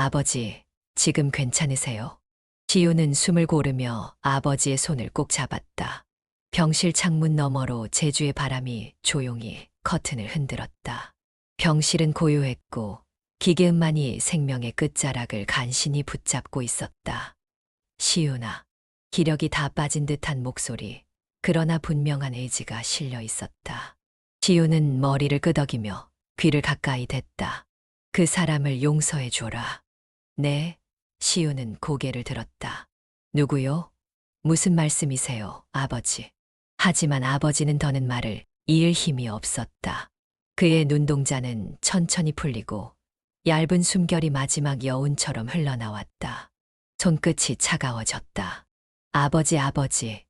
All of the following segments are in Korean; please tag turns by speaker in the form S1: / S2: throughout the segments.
S1: 아버지, 지금 괜찮으세요? 시우는 숨을 고르며 아버지의 손을 꼭 잡았다. 병실 창문 너머로 제주의 바람이 조용히 커튼을 흔들었다. 병실은 고요했고 기계음만이 생명의 끝자락을 간신히 붙잡고 있었다. 시우나, 기력이 다 빠진 듯한 목소리, 그러나 분명한 의지가 실려 있었다. 시우는 머리를 끄덕이며 귀를 가까이 댔다. 그 사람을 용서해 줘라. 네, 시우는 고개를 들었다. 누구요? 무슨 말씀이세요, 아버지? 하지만 아버지는 더는 말을 이을 힘이 없었다. 그의 눈동자는 천천히 풀리고 얇은 숨결이 마지막 여운처럼 흘러나왔다. 손끝이 차가워졌다. 아버지.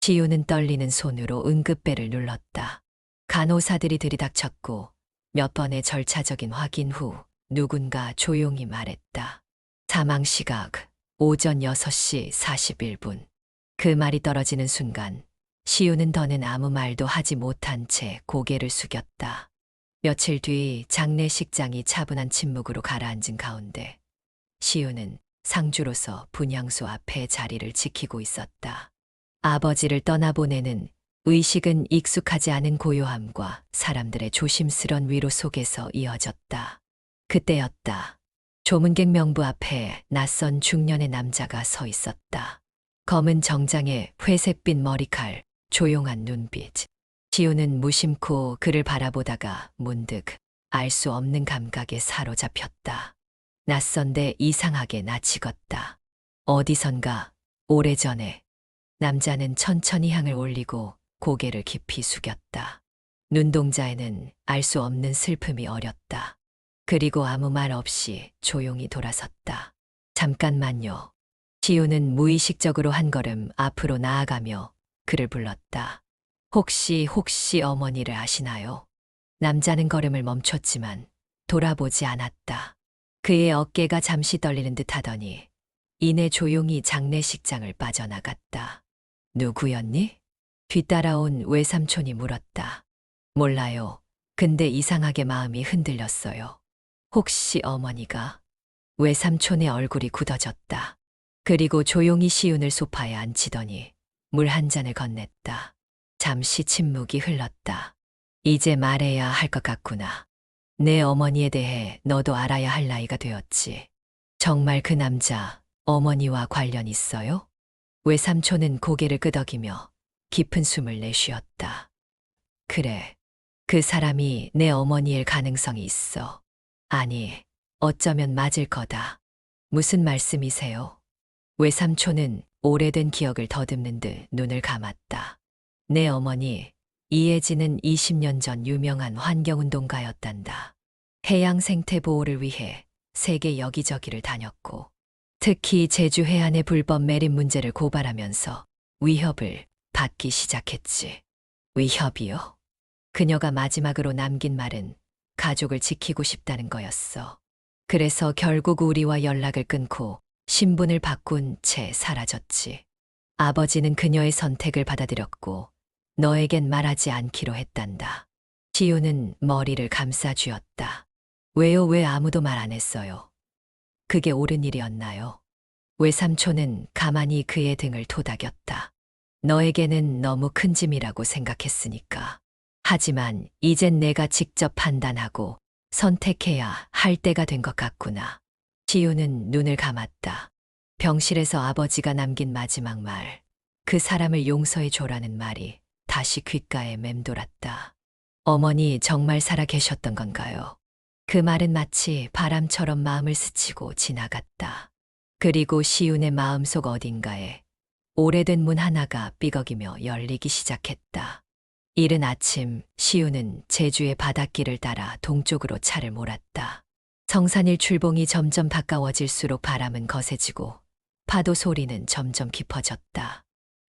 S1: 시우는 떨리는 손으로 응급벨을 눌렀다. 간호사들이 들이닥쳤고 몇 번의 절차적인 확인 후 누군가 조용히 말했다. 사망 시각 오전 6시 41분. 그 말이 떨어지는 순간 시우는 더는 아무 말도 하지 못한 채 고개를 숙였다. 며칠 뒤 장례식장이 차분한 침묵으로 가라앉은 가운데 시우는 상주로서 분향소 앞에 자리를 지키고 있었다. 아버지를 떠나보내는 의식은 익숙하지 않은 고요함과 사람들의 조심스런 위로 속에서 이어졌다. 그때였다. 조문객 명부 앞에 낯선 중년의 남자가 서 있었다. 검은 정장에 회색빛 머리칼, 조용한 눈빛. 시우는 무심코 그를 바라보다가 문득 알 수 없는 감각에 사로잡혔다. 낯선데 이상하게 낯익었다. 어디선가 오래전에 남자는 천천히 향을 올리고 고개를 깊이 숙였다. 눈동자에는 알 수 없는 슬픔이 어렸다. 그리고 아무 말 없이 조용히 돌아섰다. 잠깐만요. 시우는 무의식적으로 한 걸음 앞으로 나아가며 그를 불렀다. 혹시 어머니를 아시나요? 남자는 걸음을 멈췄지만 돌아보지 않았다. 그의 어깨가 잠시 떨리는 듯 하더니 이내 조용히 장례식장을 빠져나갔다. 누구였니? 뒤따라온 외삼촌이 물었다. 몰라요. 근데 이상하게 마음이 흔들렸어요. 혹시 어머니가? 외삼촌의 얼굴이 굳어졌다. 그리고 조용히 시운을 소파에 앉히더니 물 한 잔을 건넸다. 잠시 침묵이 흘렀다. 이제 말해야 할 것 같구나. 내 어머니에 대해 너도 알아야 할 나이가 되었지. 정말 그 남자, 어머니와 관련 있어요? 외삼촌은 고개를 끄덕이며 깊은 숨을 내쉬었다. 그래, 그 사람이 내 어머니일 가능성이 있어. 아니, 어쩌면 맞을 거다. 무슨 말씀이세요? 외삼촌은 오래된 기억을 더듬는 듯 눈을 감았다. 내 어머니, 이혜진은 20년 전 유명한 환경운동가였단다. 해양 생태 보호를 위해 세계 여기저기를 다녔고, 특히 제주 해안의 불법 매립 문제를 고발하면서 위협을 받기 시작했지. 위협이요? 그녀가 마지막으로 남긴 말은 가족을 지키고 싶다는 거였어. 그래서 결국 우리와 연락을 끊고 신분을 바꾼 채 사라졌지. 아버지는 그녀의 선택을 받아들였고 너에겐 말하지 않기로 했단다. 시우는 머리를 감싸 쥐었다. 왜요? 왜 아무도 말 안 했어요? 그게 옳은 일이었나요? 외삼촌은 가만히 그의 등을 토닥였다. 너에게는 너무 큰 짐이라고 생각했으니까. 하지만 이젠 내가 직접 판단하고 선택해야 할 때가 된 것 같구나. 시우는 눈을 감았다. 병실에서 아버지가 남긴 마지막 말, 그 사람을 용서해 줘라는 말이 다시 귓가에 맴돌았다. 어머니 정말 살아 계셨던 건가요? 그 말은 마치 바람처럼 마음을 스치고 지나갔다. 그리고 시운의 마음속 어딘가에 오래된 문 하나가 삐걱이며 열리기 시작했다. 이른 아침 시우는 제주의 바닷길을 따라 동쪽으로 차를 몰았다. 성산일 출봉이 점점 가까워질수록 바람은 거세지고 파도 소리는 점점 깊어졌다.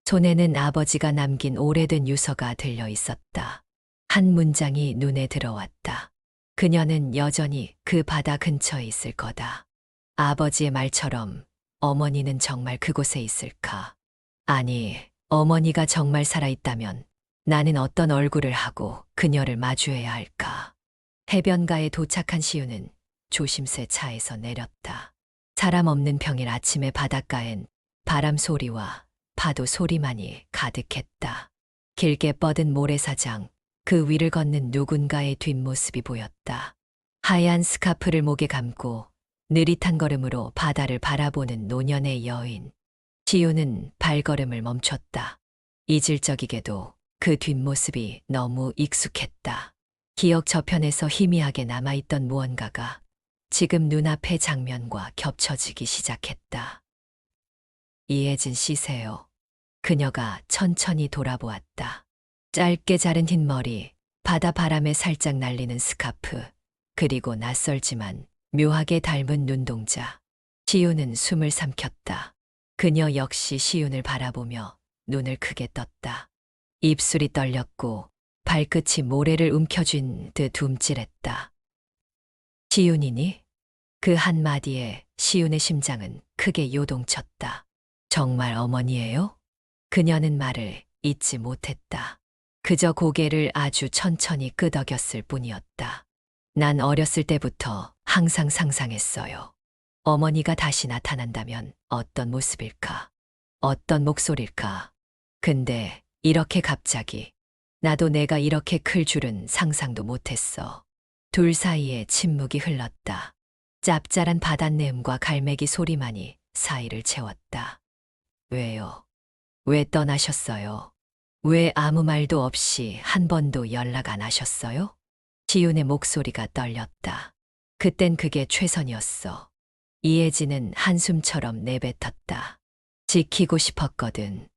S1: 손에는 아버지가 남긴 오래된 유서가 들려 있었다. 한 문장이 눈에 들어왔다. 그녀는 여전히 그 바다 근처에 있을 거다. 아버지의 말처럼 어머니는 정말 그곳에 있을까? 아니, 어머니가 정말 살아있다면 나는 어떤 얼굴을 하고 그녀를 마주해야 할까? 해변가에 도착한 시우는 조심스레 차에서 내렸다. 사람 없는 평일 아침의 바닷가엔 바람 소리와 파도 소리만이 가득했다. 길게 뻗은 모래사장, 그 위를 걷는 누군가의 뒷모습이 보였다. 하얀 스카프를 목에 감고 느릿한 걸음으로 바다를 바라보는 노년의 여인. 지우는 발걸음을 멈췄다. 이질적이게도 그 뒷모습이 너무 익숙했다. 기억 저편에서 희미하게 남아있던 무언가가 지금 눈앞의 장면과 겹쳐지기 시작했다. 이혜진 씨세요. 그녀가 천천히 돌아보았다. 짧게 자른 흰머리, 바다 바람에 살짝 날리는 스카프, 그리고 낯설지만 묘하게 닮은 눈동자. 시윤은 숨을 삼켰다. 그녀 역시 시윤을 바라보며 눈을 크게 떴다. 입술이 떨렸고 발끝이 모래를 움켜쥔 듯 움찔했다. 시윤이니? 그 한마디에 시윤의 심장은 크게 요동쳤다. 정말 어머니예요? 그녀는 말을 잇지 못했다. 그저 고개를 아주 천천히 끄덕였을 뿐이었다. 난 어렸을 때부터 항상 상상했어요. 어머니가 다시 나타난다면 어떤 모습일까? 어떤 목소리일까? 근데 이렇게 갑자기 나도 내가 이렇게 클 줄은 상상도 못했어. 둘 사이에 침묵이 흘렀다. 짭짤한 바닷내음과 갈매기 소리만이 사이를 채웠다. 왜요? 왜 떠나셨어요? 왜 아무 말도 없이 한 번도 연락 안 하셨어요? 지윤의 목소리가 떨렸다. 그땐 그게 최선이었어. 이혜진은 한숨처럼 내뱉었다. 지키고 싶었거든.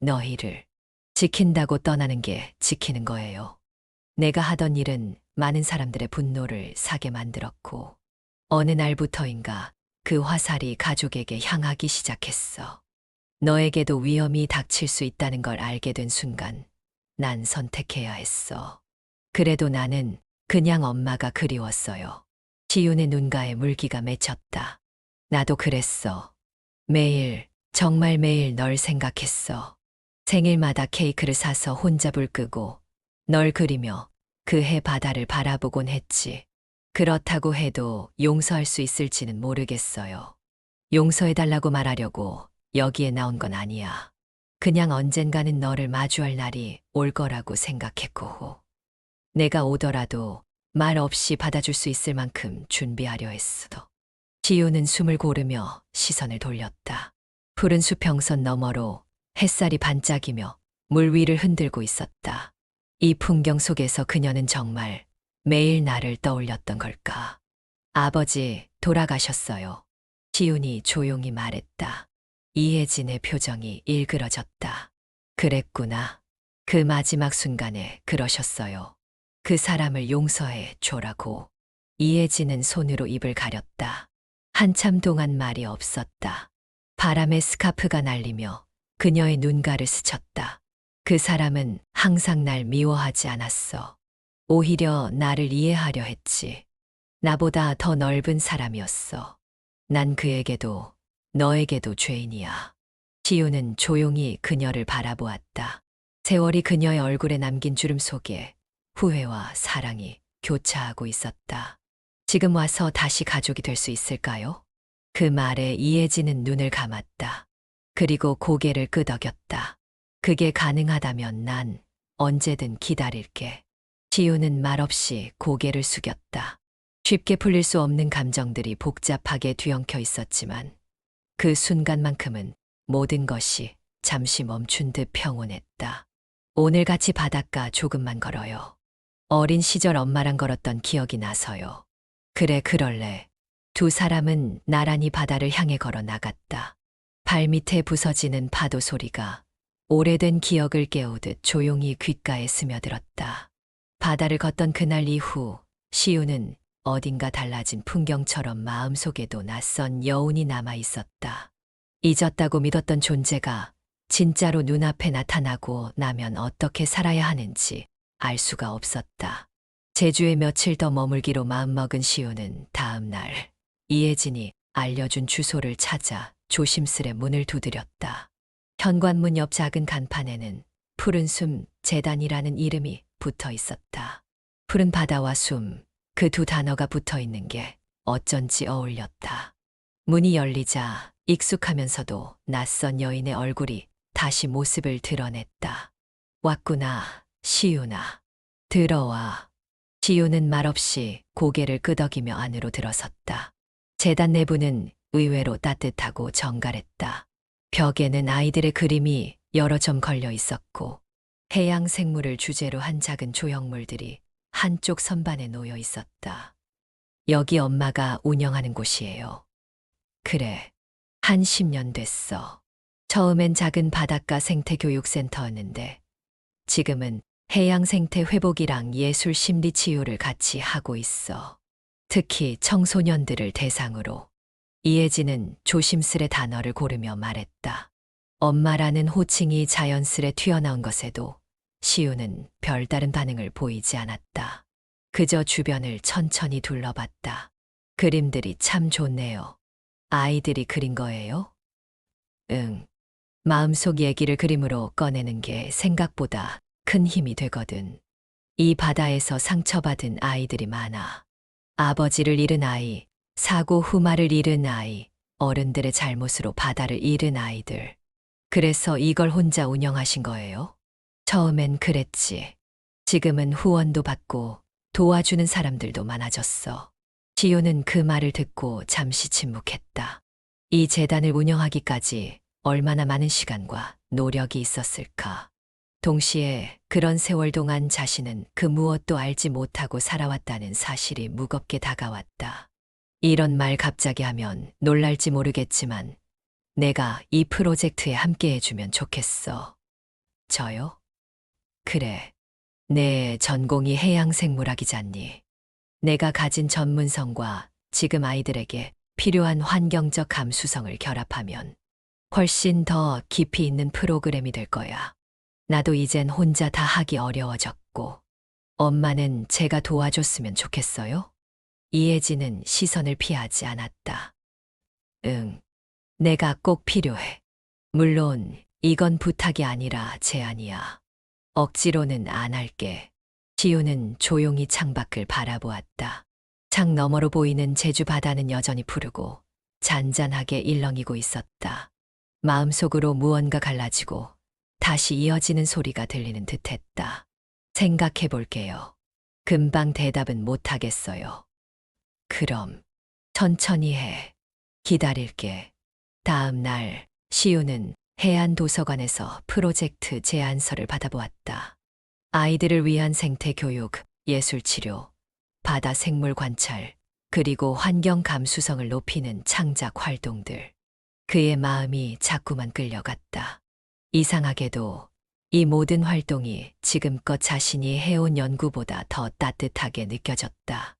S1: 너희를. 지킨다고 떠나는 게 지키는 거예요. 내가 하던 일은 많은 사람들의 분노를 사게 만들었고, 어느 날부터인가 그 화살이 가족에게 향하기 시작했어. 너에게도 위험이 닥칠 수 있다는 걸 알게 된 순간 난 선택해야 했어. 그래도 나는 그냥 엄마가 그리웠어요. 지윤의 눈가에 물기가 맺혔다. 나도 그랬어. 매일, 정말 매일 널 생각했어. 생일마다 케이크를 사서 혼자 불 끄고 널 그리며 그 해 바다를 바라보곤 했지. 그렇다고 해도 용서할 수 있을지는 모르겠어요. 용서해달라고 말하려고 여기에 나온 건 아니야. 그냥 언젠가는 너를 마주할 날이 올 거라고 생각했고, 내가 오더라도 말 없이 받아줄 수 있을 만큼 준비하려 했어. 지우는 숨을 고르며 시선을 돌렸다. 푸른 수평선 너머로 햇살이 반짝이며 물 위를 흔들고 있었다. 이 풍경 속에서 그녀는 정말 매일 나를 떠올렸던 걸까? 아버지, 돌아가셨어요. 지훈이 조용히 말했다. 이혜진의 표정이 일그러졌다. 그랬구나. 그 마지막 순간에 그러셨어요. 그 사람을 용서해 줘라고. 이혜진은 손으로 입을 가렸다. 한참 동안 말이 없었다. 바람에 스카프가 날리며 그녀의 눈가를 스쳤다. 그 사람은 항상 날 미워하지 않았어. 오히려 나를 이해하려 했지. 나보다 더 넓은 사람이었어. 난 그에게도 너에게도 죄인이야. 지우는 조용히 그녀를 바라보았다. 세월이 그녀의 얼굴에 남긴 주름 속에 후회와 사랑이 교차하고 있었다. 지금 와서 다시 가족이 될 수 있을까요? 그 말에 이혜진은 눈을 감았다. 그리고 고개를 끄덕였다. 그게 가능하다면 난 언제든 기다릴게. 지우는 말없이 고개를 숙였다. 쉽게 풀릴 수 없는 감정들이 복잡하게 뒤엉켜 있었지만 그 순간만큼은 모든 것이 잠시 멈춘 듯 평온했다. 오늘 같이 바닷가 조금만 걸어요. 어린 시절 엄마랑 걸었던 기억이 나서요. 그래, 그럴래. 두 사람은 나란히 바다를 향해 걸어 나갔다. 발밑에 부서지는 파도 소리가 오래된 기억을 깨우듯 조용히 귓가에 스며들었다. 바다를 걷던 그날 이후 시우는 어딘가 달라진 풍경처럼 마음속에도 낯선 여운이 남아 있었다. 잊었다고 믿었던 존재가 진짜로 눈앞에 나타나고 나면 어떻게 살아야 하는지 알 수가 없었다. 제주에 며칠 더 머물기로 마음먹은 시우는 다음 날 이혜진이 알려준 주소를 찾아 조심스레 문을 두드렸다. 현관문 옆 작은 간판에는 푸른 숨 재단이라는 이름이 붙어 있었다. 푸른 바다와 숨, 그 두 단어가 붙어 있는 게 어쩐지 어울렸다. 문이 열리자 익숙하면서도 낯선 여인의 얼굴이 다시 모습을 드러냈다. 왔구나, 시윤아. 들어와. 시윤은 말없이 고개를 끄덕이며 안으로 들어섰다. 재단 내부는 의외로 따뜻하고 정갈했다. 벽에는 아이들의 그림이 여러 점 걸려 있었고 해양 생물을 주제로 한 작은 조형물들이 한쪽 선반에 놓여 있었다. 여기 엄마가 운영하는 곳이에요. 그래. 한 10년 됐어. 처음엔 작은 바닷가 생태교육센터였는데 지금은 해양 생태 회복이랑 예술 심리 치유를 같이 하고 있어. 특히 청소년들을 대상으로. 이혜진은 조심스레 단어를 고르며 말했다. 엄마라는 호칭이 자연스레 튀어나온 것에도 시우는 별다른 반응을 보이지 않았다. 그저 주변을 천천히 둘러봤다. 그림들이 참 좋네요. 아이들이 그린 거예요? 응. 마음속 얘기를 그림으로 꺼내는 게 생각보다 큰 힘이 되거든. 이 바다에서 상처받은 아이들이 많아. 아버지를 잃은 아이, 사고 후마를 잃은 아이, 어른들의 잘못으로 바다를 잃은 아이들. 그래서 이걸 혼자 운영하신 거예요? 처음엔 그랬지. 지금은 후원도 받고 도와주는 사람들도 많아졌어. 지효는 그 말을 듣고 잠시 침묵했다. 이 재단을 운영하기까지 얼마나 많은 시간과 노력이 있었을까. 동시에 그런 세월 동안 자신은 그 무엇도 알지 못하고 살아왔다는 사실이 무겁게 다가왔다. 이런 말 갑자기 하면 놀랄지 모르겠지만 내가 이 프로젝트에 함께 해주면 좋겠어. 저요? 그래. 내 전공이 해양생물학이잖니. 내가 가진 전문성과 지금 아이들에게 필요한 환경적 감수성을 결합하면 훨씬 더 깊이 있는 프로그램이 될 거야. 나도 이젠 혼자 다 하기 어려워졌고, 엄마는 제가 도와줬으면 좋겠어요? 이혜진은 시선을 피하지 않았다. 응, 내가 꼭 필요해. 물론 이건 부탁이 아니라 제안이야. 억지로는 안 할게. 시우는 조용히 창밖을 바라보았다. 창 너머로 보이는 제주 바다는 여전히 푸르고 잔잔하게 일렁이고 있었다. 마음속으로 무언가 갈라지고 다시 이어지는 소리가 들리는 듯했다. 생각해 볼게요. 금방 대답은 못하겠어요. 그럼 천천히 해. 기다릴게. 다음 날 시우는 해안도서관에서 프로젝트 제안서를 받아보았다. 아이들을 위한 생태교육, 예술치료, 바다 생물 관찰, 그리고 환경 감수성을 높이는 창작 활동들. 그의 마음이 자꾸만 끌려갔다. 이상하게도 이 모든 활동이 지금껏 자신이 해온 연구보다 더 따뜻하게 느껴졌다.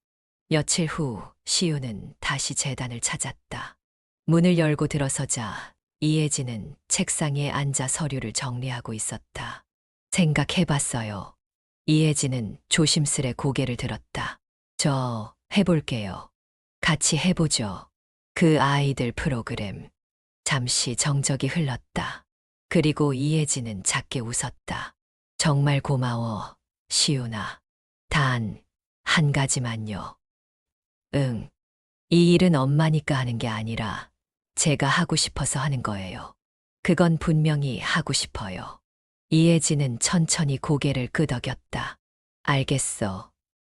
S1: 며칠 후 시우는 다시 재단을 찾았다. 문을 열고 들어서자 이혜진은 책상 위에 앉아 서류를 정리하고 있었다. 생각해봤어요. 이혜진은 조심스레 고개를 들었다. 저 해볼게요. 같이 해보죠. 그 아이들 프로그램. 잠시 정적이 흘렀다. 그리고 이혜진은 작게 웃었다. 정말 고마워, 시우나. 단, 한 가지만요. 응. 이 일은 엄마니까 하는 게 아니라 제가 하고 싶어서 하는 거예요. 그건 분명히 하고 싶어요. 이혜진은 천천히 고개를 끄덕였다. 알겠어.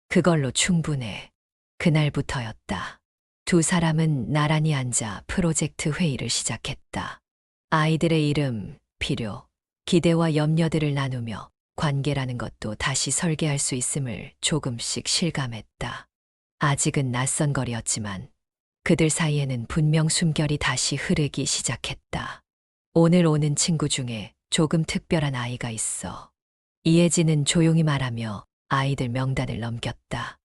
S1: 그걸로 충분해. 그날부터였다. 두 사람은 나란히 앉아 프로젝트 회의를 시작했다. 아이들의 이름, 필요, 기대와 염려들을 나누며 관계라는 것도 다시 설계할 수 있음을 조금씩 실감했다. 아직은 낯선 거리였지만 그들 사이에는 분명 숨결이 다시 흐르기 시작했다. 오늘 오는 친구 중에 조금 특별한 아이가 있어. 이혜진은 조용히 말하며 아이들 명단을 넘겼다.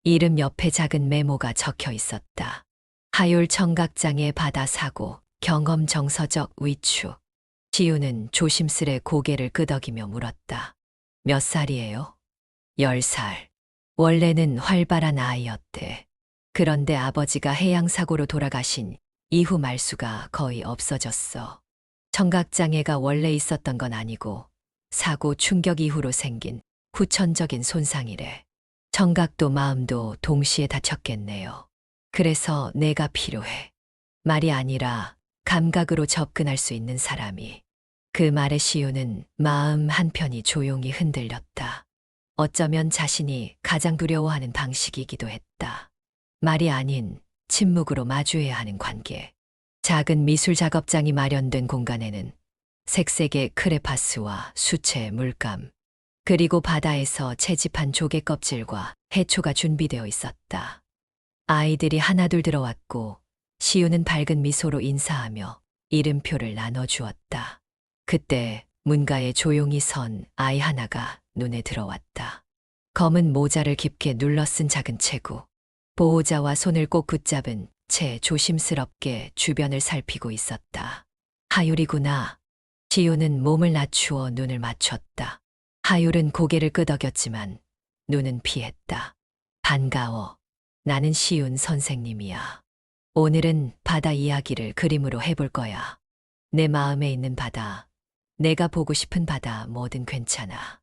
S1: 이름 옆에 작은 메모가 적혀 있었다. 하율 청각장애 바다 사고, 경험 정서적 위축. 지우는 조심스레 고개를 끄덕이며 물었다. 몇 살이에요? 10살. 원래는 활발한 아이였대. 그런데 아버지가 해양사고로 돌아가신 이후 말수가 거의 없어졌어. 청각장애가 원래 있었던 건 아니고 사고 충격 이후로 생긴 후천적인 손상이래. 청각도 마음도 동시에 다쳤겠네요. 그래서 내가 필요해. 말이 아니라 감각으로 접근할 수 있는 사람이. 그 말에 시우는 마음 한편이 조용히 흔들렸다. 어쩌면 자신이 가장 두려워하는 방식이기도 했다. 말이 아닌 침묵으로 마주해야 하는 관계. 작은 미술 작업장이 마련된 공간에는 색색의 크레파스와 수채, 물감, 그리고 바다에서 채집한 조개 껍질과 해초가 준비되어 있었다. 아이들이 하나둘 들어왔고 시우는 밝은 미소로 인사하며 이름표를 나눠주었다. 그때 문가에 조용히 선 아이 하나가 눈에 들어왔다. 검은 모자를 깊게 눌러 쓴 작은 체구. 보호자와 손을 꼭 붙잡은 채 조심스럽게 주변을 살피고 있었다. 하율이구나. 시우는 몸을 낮추어 눈을 맞췄다. 하율은 고개를 끄덕였지만 눈은 피했다. 반가워. 나는 시운 선생님이야. 오늘은 바다 이야기를 그림으로 해볼 거야. 내 마음에 있는 바다, 내가 보고 싶은 바다 뭐든 괜찮아.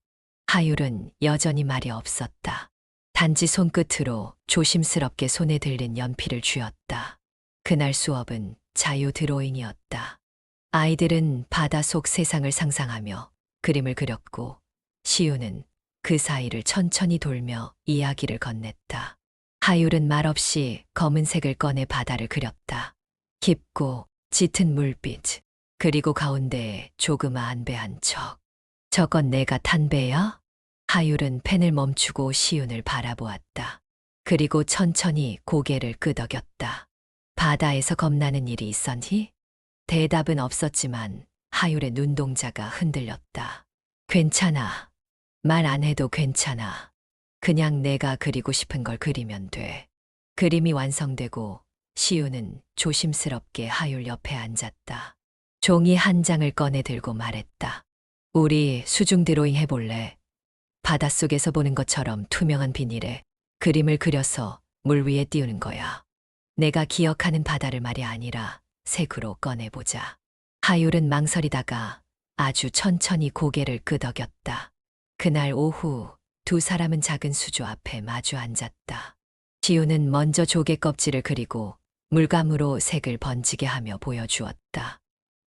S1: 하율은 여전히 말이 없었다. 단지 손끝으로 조심스럽게 손에 들린 연필을 쥐었다. 그날 수업은 자유 드로잉이었다. 아이들은 바다 속 세상을 상상하며 그림을 그렸고 시우는 그 사이를 천천히 돌며 이야기를 건넸다. 하율은 말없이 검은색을 꺼내 바다를 그렸다. 깊고 짙은 물빛, 그리고 가운데에 조그마한 배 한 척. 저건 내가 탄 배야? 하율은 펜을 멈추고 시운을 바라보았다. 그리고 천천히 고개를 끄덕였다. 바다에서 겁나는 일이 있었니? 대답은 없었지만 하율의 눈동자가 흔들렸다. 괜찮아. 말 안 해도 괜찮아. 그냥 내가 그리고 싶은 걸 그리면 돼. 그림이 완성되고 시우는 조심스럽게 하율 옆에 앉았다. 종이 한 장을 꺼내 들고 말했다. 우리 수중 드로잉 해볼래? 바닷속에서 보는 것처럼 투명한 비닐에 그림을 그려서 물 위에 띄우는 거야. 내가 기억하는 바다를 말이 아니라 색으로 꺼내보자. 하율은 망설이다가 아주 천천히 고개를 끄덕였다. 그날 오후 두 사람은 작은 수조 앞에 마주 앉았다. 시우는 먼저 조개 껍질을 그리고 물감으로 색을 번지게 하며 보여주었다.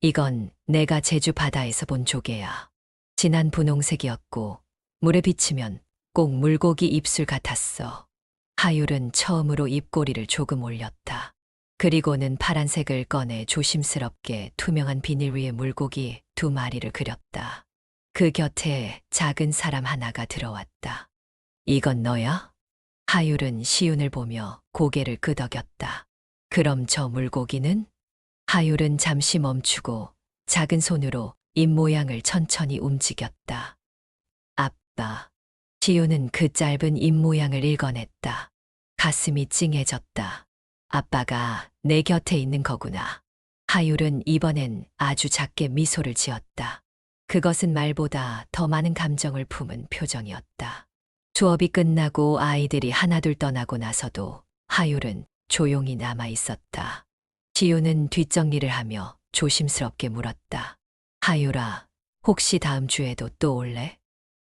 S1: 이건 내가 제주 바다에서 본 조개야. 진한 분홍색이었고 물에 비치면 꼭 물고기 입술 같았어. 하율은 처음으로 입꼬리를 조금 올렸다. 그리고는 파란색을 꺼내 조심스럽게 투명한 비닐 위에 물고기 두 마리를 그렸다. 그 곁에 작은 사람 하나가 들어왔다. 이건 너야? 하율은 시운을 보며 고개를 끄덕였다. 그럼 저 물고기는? 하율은 잠시 멈추고 작은 손으로 입 모양을 천천히 움직였다. 아빠. 시우는 그 짧은 입 모양을 읽어냈다. 가슴이 찡해졌다. 아빠가 내 곁에 있는 거구나. 하율은 이번엔 아주 작게 미소를 지었다. 그것은 말보다 더 많은 감정을 품은 표정이었다. 수업이 끝나고 아이들이 하나둘 떠나고 나서도 하율은 조용히 남아 있었다. 시우는 뒷정리를 하며 조심스럽게 물었다. 하율아, 혹시 다음 주에도 또 올래?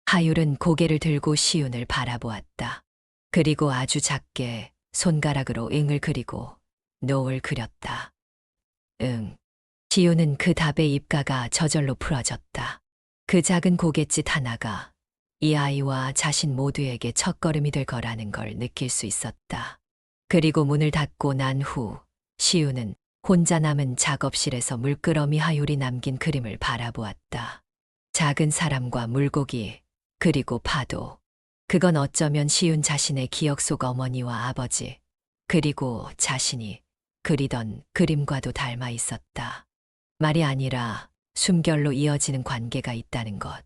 S1: 하율은 고개를 들고 시운을 바라보았다. 그리고 아주 작게 손가락으로 응을 그리고 노을 그렸다. 응. 시우는 그 답에 입가가 저절로 풀어졌다. 그 작은 고갯짓 하나가 이 아이와 자신 모두에게 첫걸음이 될 거라는 걸 느낄 수 있었다. 그리고 문을 닫고 난 후 시우는 혼자 남은 작업실에서 물끄러미 하율이 남긴 그림을 바라보았다. 작은 사람과 물고기, 그리고 파도. 그건 어쩌면 시운 자신의 기억 속 어머니와 아버지, 그리고 자신이 그리던 그림과도 닮아 있었다. 말이 아니라 숨결로 이어지는 관계가 있다는 것.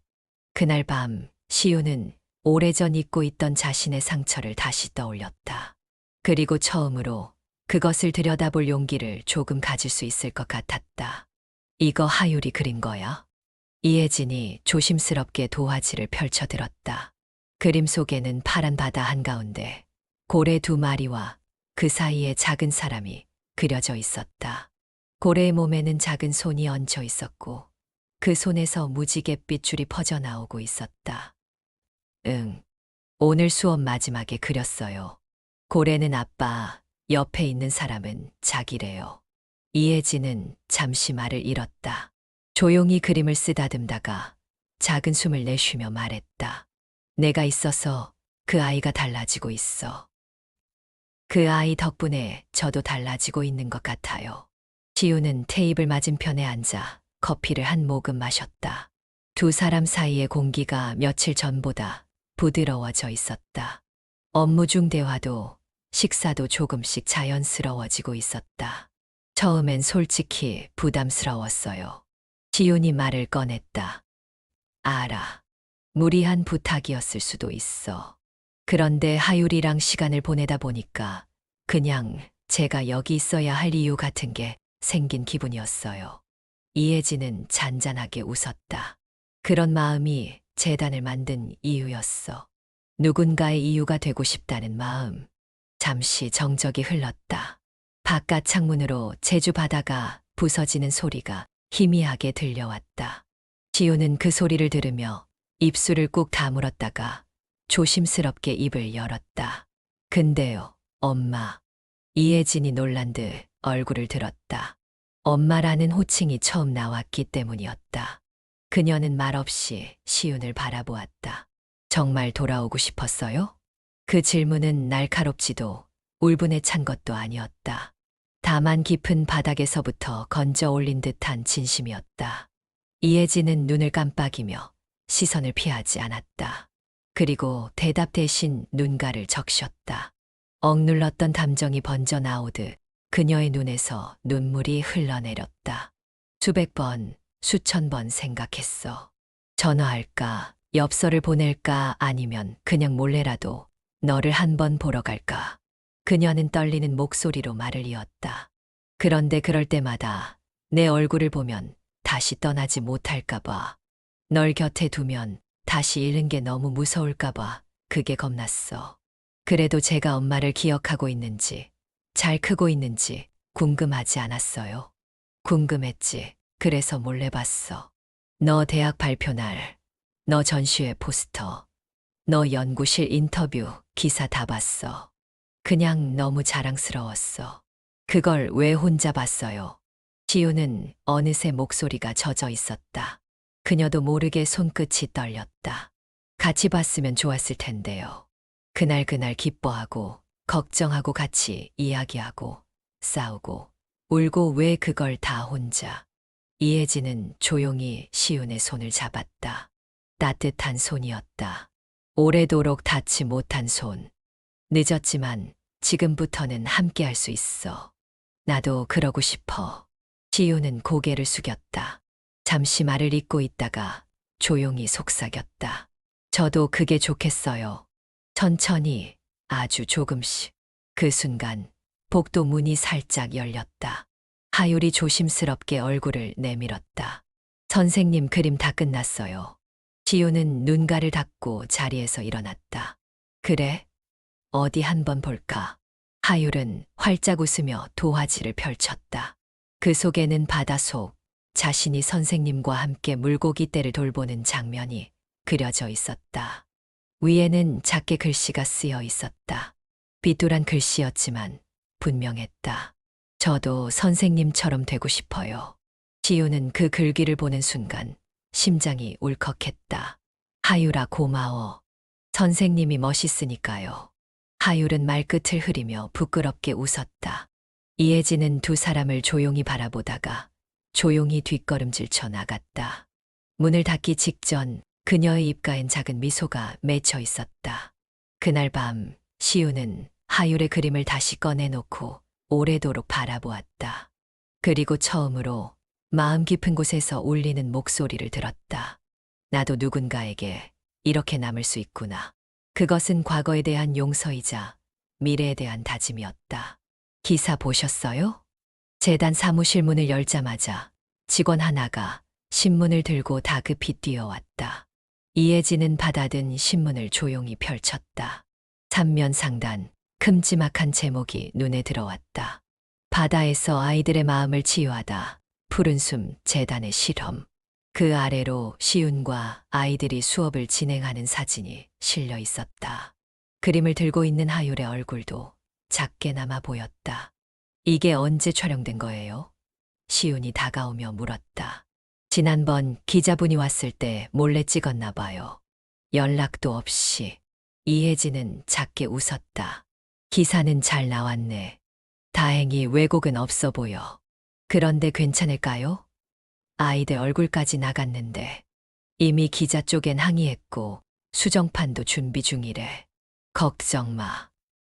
S1: 그날 밤 시우는 오래전 잊고 있던 자신의 상처를 다시 떠올렸다. 그리고 처음으로 그것을 들여다볼 용기를 조금 가질 수 있을 것 같았다. 이거 하율이 그린 거야? 이혜진이 조심스럽게 도화지를 펼쳐들었다. 그림 속에는 파란 바다 한가운데 고래 두 마리와 그 사이에 작은 사람이 그려져 있었다. 고래의 몸에는 작은 손이 얹혀 있었고 그 손에서 무지갯빛 줄이 퍼져나오고 있었다. 응, 오늘 수업 마지막에 그렸어요. 고래는 아빠, 옆에 있는 사람은 자기래요. 이혜진은 잠시 말을 잃었다. 조용히 그림을 쓰다듬다가 작은 숨을 내쉬며 말했다. 내가 있어서 그 아이가 달라지고 있어. 그 아이 덕분에 저도 달라지고 있는 것 같아요. 지우는 테이블 맞은편에 앉아 커피를 한 모금 마셨다. 두 사람 사이의 공기가 며칠 전보다 부드러워져 있었다. 업무 중 대화도 식사도 조금씩 자연스러워지고 있었다. 처음엔 솔직히 부담스러웠어요. 지훈이 말을 꺼냈다. 알아. 무리한 부탁이었을 수도 있어. 그런데 하율이랑 시간을 보내다 보니까 그냥 제가 여기 있어야 할 이유 같은 게 생긴 기분이었어요. 이혜진은 잔잔하게 웃었다. 그런 마음이 재단을 만든 이유였어. 누군가의 이유가 되고 싶다는 마음. 잠시 정적이 흘렀다. 바깥 창문으로 제주 바다가 부서지는 소리가 희미하게 들려왔다. 지우는 그 소리를 들으며 입술을 꾹 다물었다가 조심스럽게 입을 열었다. 근데요, 엄마. 이혜진이 놀란 듯 얼굴을 들었다. 엄마라는 호칭이 처음 나왔기 때문이었다. 그녀는 말없이 시윤을 바라보았다. 정말 돌아오고 싶었어요? 그 질문은 날카롭지도 울분에 찬 것도 아니었다. 다만 깊은 바닥에서부터 건져 올린 듯한 진심이었다. 이혜진은 눈을 깜빡이며 시선을 피하지 않았다. 그리고 대답 대신 눈가를 적셨다. 억눌렀던 감정이 번져 나오듯 그녀의 눈에서 눈물이 흘러내렸다. 수백 번, 수천 번 생각했어. 전화할까, 엽서를 보낼까 아니면 그냥 몰래라도 너를 한 번 보러 갈까. 그녀는 떨리는 목소리로 말을 이었다. 그런데 그럴 때마다 내 얼굴을 보면 다시 떠나지 못할까 봐. 널 곁에 두면 다시 잃는 게 너무 무서울까 봐 그게 겁났어. 그래도 제가 엄마를 기억하고 있는지, 잘 크고 있는지 궁금하지 않았어요. 궁금했지. 그래서 몰래 봤어. 너 대학 발표 날, 너 전시회 포스터, 너 연구실 인터뷰 기사 다 봤어. 그냥 너무 자랑스러웠어. 그걸 왜 혼자 봤어요? 지우는 어느새 목소리가 젖어 있었다. 그녀도 모르게 손끝이 떨렸다. 같이 봤으면 좋았을 텐데요. 그날 기뻐하고 걱정하고 같이 이야기하고 싸우고 울고 왜 그걸 다 혼자. 이혜진은 조용히 시윤의 손을 잡았다. 따뜻한 손이었다. 오래도록 닿지 못한 손. 늦었지만 지금부터는 함께 할 수 있어. 나도 그러고 싶어. 시윤은 고개를 숙였다. 잠시 말을 잇고 있다가 조용히 속삭였다. 저도 그게 좋겠어요. 천천히, 아주 조금씩. 그 순간 복도 문이 살짝 열렸다. 하율이 조심스럽게 얼굴을 내밀었다. 선생님 그림 다 끝났어요. 지우는 눈가를 닫고 자리에서 일어났다. 그래? 어디 한번 볼까? 하율은 활짝 웃으며 도화지를 펼쳤다. 그 속에는 바닷속, 자신이 선생님과 함께 물고기 떼를 돌보는 장면이 그려져 있었다. 위에는 작게 글씨가 쓰여 있었다. 비뚤한 글씨였지만 분명했다. 저도 선생님처럼 되고 싶어요. 지우는 그 글귀를 보는 순간 심장이 울컥했다. 하율아 고마워. 선생님이 멋있으니까요. 하율은 말끝을 흐리며 부끄럽게 웃었다. 이혜진은 두 사람을 조용히 바라보다가 조용히 뒷걸음질 쳐 나갔다. 문을 닫기 직전 그녀의 입가엔 작은 미소가 맺혀 있었다. 그날 밤 시우는 하율의 그림을 다시 꺼내놓고 오래도록 바라보았다. 그리고 처음으로 마음 깊은 곳에서 울리는 목소리를 들었다. 나도 누군가에게 이렇게 남을 수 있구나. 그것은 과거에 대한 용서이자 미래에 대한 다짐이었다. 기사 보셨어요? 재단 사무실 문을 열자마자 직원 하나가 신문을 들고 다급히 뛰어왔다. 이혜진은 받아든 신문을 조용히 펼쳤다. 3면 상단, 큼지막한 제목이 눈에 들어왔다. 바다에서 아이들의 마음을 치유하다. 푸른 숨 재단의 실험. 그 아래로 시윤과 아이들이 수업을 진행하는 사진이 실려 있었다. 그림을 들고 있는 하율의 얼굴도 작게 남아 보였다. 이게 언제 촬영된 거예요? 시윤이 다가오며 물었다. 지난번 기자분이 왔을 때 몰래 찍었나 봐요. 연락도 없이. 이혜진은 작게 웃었다. 기사는 잘 나왔네. 다행히 왜곡은 없어 보여. 그런데 괜찮을까요? 아이들 얼굴까지 나갔는데 이미 기자 쪽엔 항의했고 수정판도 준비 중이래. 걱정 마.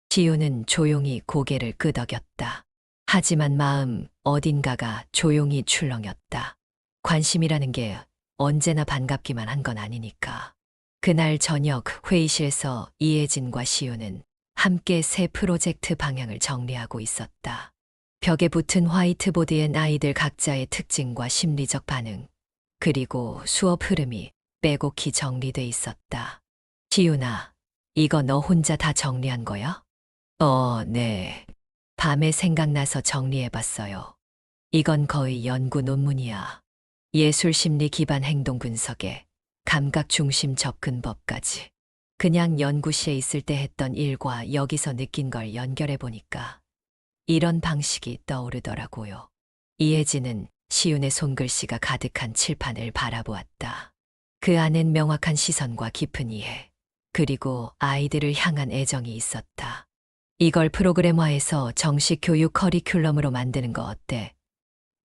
S1: 지우는 조용히 고개를 끄덕였다. 하지만 마음 어딘가가 조용히 출렁였다. 관심이라는 게 언제나 반갑기만 한 건 아니니까. 그날 저녁 회의실에서 이혜진과 시우는 함께 새 프로젝트 방향을 정리하고 있었다. 벽에 붙은 화이트보드엔 아이들 각자의 특징과 심리적 반응, 그리고 수업 흐름이 빼곡히 정리돼 있었다. 시우나, 이거 너 혼자 다 정리한 거야? 네. 밤에 생각나서 정리해봤어요. 이건 거의 연구 논문이야. 예술 심리 기반 행동 분석에 감각 중심 접근법까지. 그냥 연구실에 있을 때 했던 일과 여기서 느낀 걸 연결해보니까 이런 방식이 떠오르더라고요. 이혜진은 시윤의 손글씨가 가득한 칠판을 바라보았다. 그 안엔 명확한 시선과 깊은 이해, 그리고 아이들을 향한 애정이 있었다. 이걸 프로그램화해서 정식 교육 커리큘럼으로 만드는 거 어때?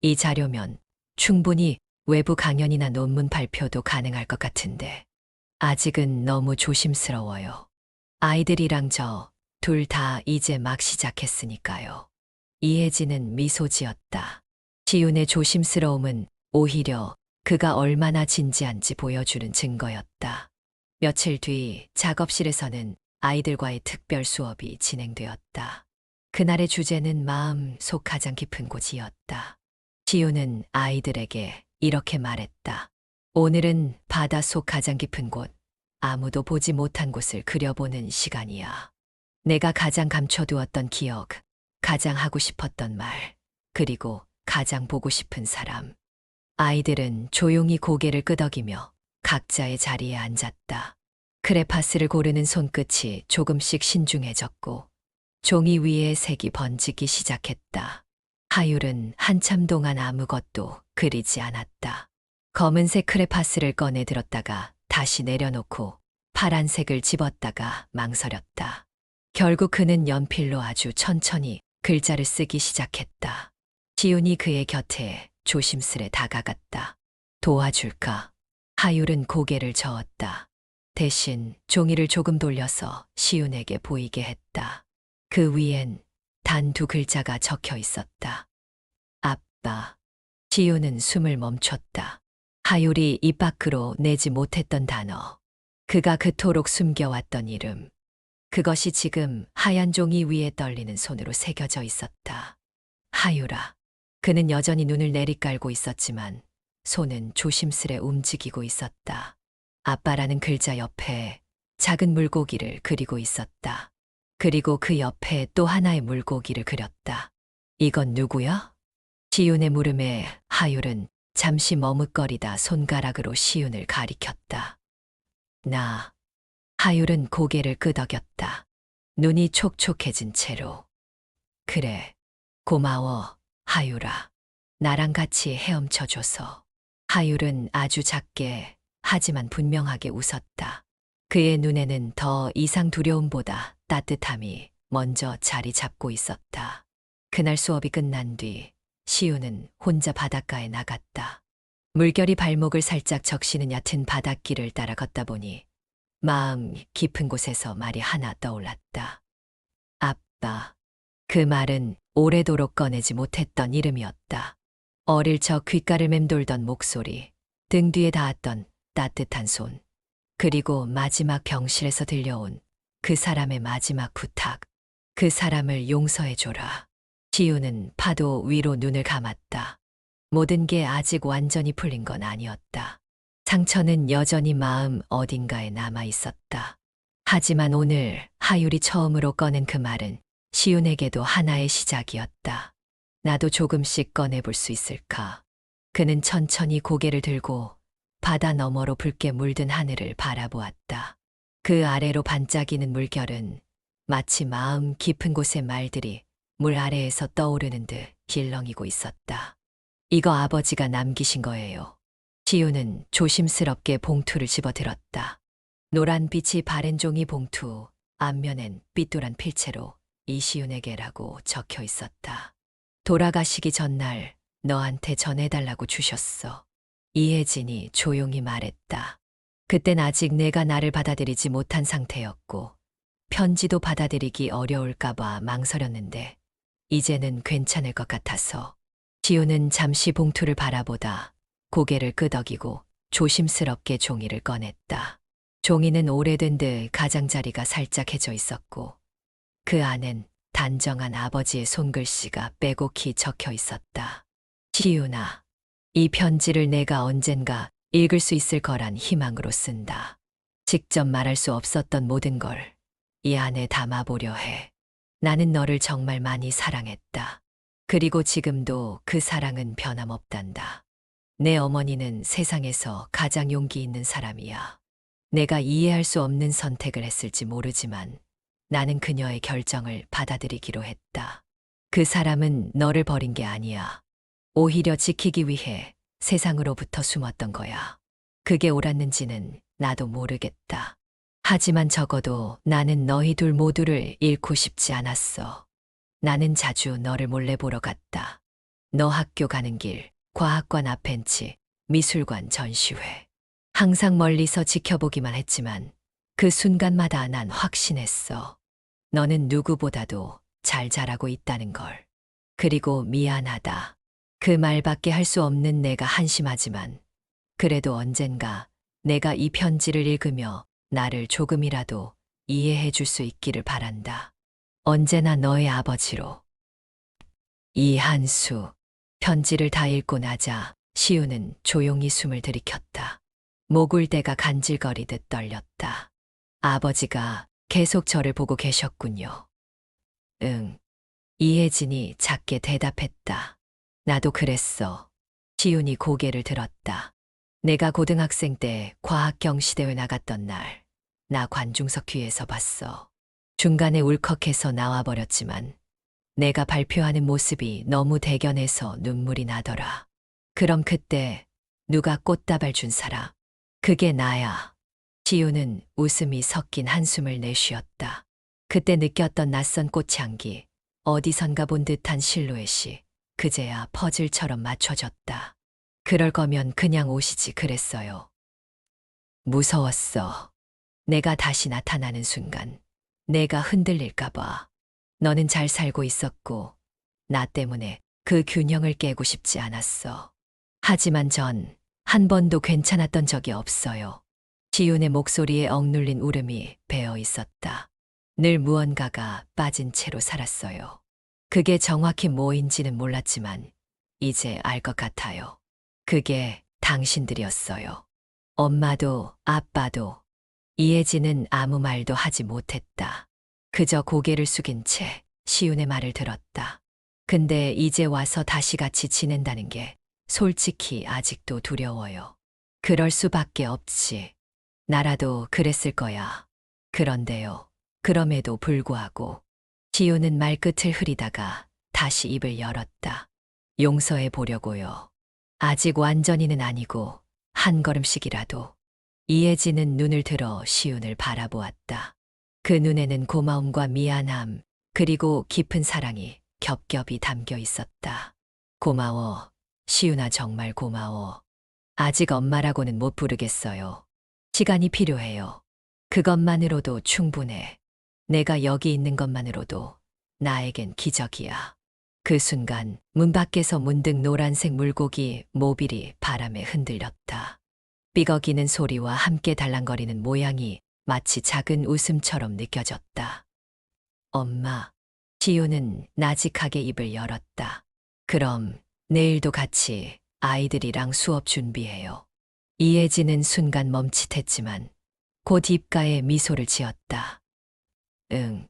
S1: 이 자료면 충분히 외부 강연이나 논문 발표도 가능할 것 같은데 아직은 너무 조심스러워요. 아이들이랑 저 둘 다 이제 막 시작했으니까요. 이혜진은 미소 지었다. 시윤의 조심스러움은 오히려 그가 얼마나 진지한지 보여주는 증거였다. 며칠 뒤 작업실에서는 아이들과의 특별 수업이 진행되었다. 그날의 주제는 마음 속 가장 깊은 곳이었다. 시윤은 아이들에게 이렇게 말했다. 오늘은 바닷속 가장 깊은 곳, 아무도 보지 못한 곳을 그려보는 시간이야. 내가 가장 감춰두었던 기억, 가장 하고 싶었던 말, 그리고 가장 보고 싶은 사람. 아이들은 조용히 고개를 끄덕이며 각자의 자리에 앉았다. 크레파스를 고르는 손끝이 조금씩 신중해졌고 종이 위에 색이 번지기 시작했다. 하율은 한참 동안 아무것도 그리지 않았다. 검은색 크레파스를 꺼내 들었다가 다시 내려놓고 파란색을 집었다가 망설였다. 결국 그는 연필로 아주 천천히 글자를 쓰기 시작했다. 시윤이 그의 곁에 조심스레 다가갔다. 도와줄까? 하율은 고개를 저었다. 대신 종이를 조금 돌려서 시윤에게 보이게 했다. 그 위엔 단 2글자가 적혀 있었다. 아빠. 시윤은 숨을 멈췄다. 하율이 입 밖으로 내지 못했던 단어. 그가 그토록 숨겨왔던 이름. 그것이 지금 하얀 종이 위에 떨리는 손으로 새겨져 있었다. 하율아. 그는 여전히 눈을 내리깔고 있었지만 손은 조심스레 움직이고 있었다. 아빠라는 글자 옆에 작은 물고기를 그리고 있었다. 그리고 그 옆에 또 하나의 물고기를 그렸다. 이건 누구야? 시윤의 물음에 하율은 잠시 머뭇거리다 손가락으로 시윤을 가리켰다. 나. 하율은 고개를 끄덕였다. 눈이 촉촉해진 채로. 그래. 고마워, 하율아. 나랑 같이 헤엄쳐줘서. 하율은 아주 작게 하지만 분명하게 웃었다. 그의 눈에는 더 이상 두려움보다 따뜻함이 먼저 자리 잡고 있었다. 그날 수업이 끝난 뒤 시우는 혼자 바닷가에 나갔다. 물결이 발목을 살짝 적시는 얕은 바닷길을 따라 걷다 보니 마음 깊은 곳에서 말이 하나 떠올랐다. 아빠. 그 말은 오래도록 꺼내지 못했던 이름이었다. 어릴 적 귓가를 맴돌던 목소리, 등 뒤에 닿았던 따뜻한 손, 그리고 마지막 병실에서 들려온 그 사람의 마지막 부탁. 그 사람을 용서해줘라. 시우는 파도 위로 눈을 감았다. 모든 게 아직 완전히 풀린 건 아니었다. 상처는 여전히 마음 어딘가에 남아 있었다. 하지만 오늘 하율이 처음으로 꺼낸 그 말은 시윤에게도 하나의 시작이었다. 나도 조금씩 꺼내볼 수 있을까? 그는 천천히 고개를 들고 바다 너머로 붉게 물든 하늘을 바라보았다. 그 아래로 반짝이는 물결은 마치 마음 깊은 곳의 말들이 물 아래에서 떠오르는 듯 길렁이고 있었다. 이거 아버지가 남기신 거예요. 지우는 조심스럽게 봉투를 집어들었다. 노란 빛이 바랜 종이 봉투, 앞면엔 삐뚤한 필체로 이시윤에게라고 적혀 있었다. 돌아가시기 전날 너한테 전해달라고 주셨어. 이혜진이 조용히 말했다. 그땐 아직 내가 나를 받아들이지 못한 상태였고 편지도 받아들이기 어려울까봐 망설였는데 이제는 괜찮을 것 같아서. 지우는 잠시 봉투를 바라보다 고개를 끄덕이고 조심스럽게 종이를 꺼냈다. 종이는 오래된 듯 가장자리가 살짝 해져 있었고 그 안엔 단정한 아버지의 손글씨가 빼곡히 적혀 있었다. 지윤아, 이 편지를 내가 언젠가 읽을 수 있을 거란 희망으로 쓴다. 직접 말할 수 없었던 모든 걸 이 안에 담아보려 해. 나는 너를 정말 많이 사랑했다. 그리고 지금도 그 사랑은 변함없단다. 내 어머니는 세상에서 가장 용기 있는 사람이야. 내가 이해할 수 없는 선택을 했을지 모르지만 나는 그녀의 결정을 받아들이기로 했다. 그 사람은 너를 버린 게 아니야. 오히려 지키기 위해 세상으로부터 숨었던 거야. 그게 옳았는지는 나도 모르겠다. 하지만 적어도 나는 너희 둘 모두를 잃고 싶지 않았어. 나는 자주 너를 몰래 보러 갔다. 너 학교 가는 길, 과학관 앞 벤치, 미술관 전시회. 항상 멀리서 지켜보기만 했지만 그 순간마다 난 확신했어. 너는 누구보다도 잘 자라고 있다는 걸. 그리고 미안하다. 그 말밖에 할 수 없는 내가 한심하지만 그래도 언젠가 내가 이 편지를 읽으며 나를 조금이라도 이해해 줄 수 있기를 바란다. 언제나 너의 아버지로. 이한수. 편지를 다 읽고 나자 시우는 조용히 숨을 들이켰다. 목울대가 간질거리듯 떨렸다. 아버지가 계속 저를 보고 계셨군요. 응. 이혜진이 작게 대답했다. 나도 그랬어. 시윤이 고개를 들었다. 내가 고등학생 때 과학 경시대회 나갔던 날, 나 관중석 뒤에서 봤어. 중간에 울컥해서 나와버렸지만 내가 발표하는 모습이 너무 대견해서 눈물이 나더라. 그럼 그때 누가 꽃다발 준 사람? 그게 나야. 지우는 웃음이 섞인 한숨을 내쉬었다. 그때 느꼈던 낯선 꽃향기, 어디선가 본 듯한 실루엣이 그제야 퍼즐처럼 맞춰졌다. 그럴 거면 그냥 오시지 그랬어요. 무서웠어. 내가 다시 나타나는 순간 내가 흔들릴까봐. 너는 잘 살고 있었고 나 때문에 그 균형을 깨고 싶지 않았어. 하지만 전 한 번도 괜찮았던 적이 없어요. 지윤의 목소리에 억눌린 울음이 배어 있었다. 늘 무언가가 빠진 채로 살았어요. 그게 정확히 뭐인지는 몰랐지만 이제 알 것 같아요. 그게 당신들이었어요. 엄마도 아빠도. 이혜진은 아무 말도 하지 못했다. 그저 고개를 숙인 채 시윤의 말을 들었다. 근데 이제 와서 다시 같이 지낸다는 게 솔직히 아직도 두려워요. 그럴 수밖에 없지. 나라도 그랬을 거야. 그런데요. 그럼에도 불구하고 지우는 말끝을 흐리다가 다시 입을 열었다. 용서해 보려고요. 아직 완전히는 아니고 한 걸음씩이라도. 이혜진은 눈을 들어 시윤을 바라보았다. 그 눈에는 고마움과 미안함 그리고 깊은 사랑이 겹겹이 담겨 있었다. 고마워. 시윤아 정말 고마워. 아직 엄마라고는 못 부르겠어요. 시간이 필요해요. 그것만으로도 충분해. 내가 여기 있는 것만으로도 나에겐 기적이야. 그 순간 문 밖에서 문득 노란색 물고기 모빌이 바람에 흔들렸다. 삐걱이는 소리와 함께 달랑거리는 모양이 마치 작은 웃음처럼 느껴졌다. 엄마. 지우는 나직하게 입을 열었다. 그럼 내일도 같이 아이들이랑 수업 준비해요. 이혜진은 순간 멈칫했지만 곧 입가에 미소를 지었다. 응.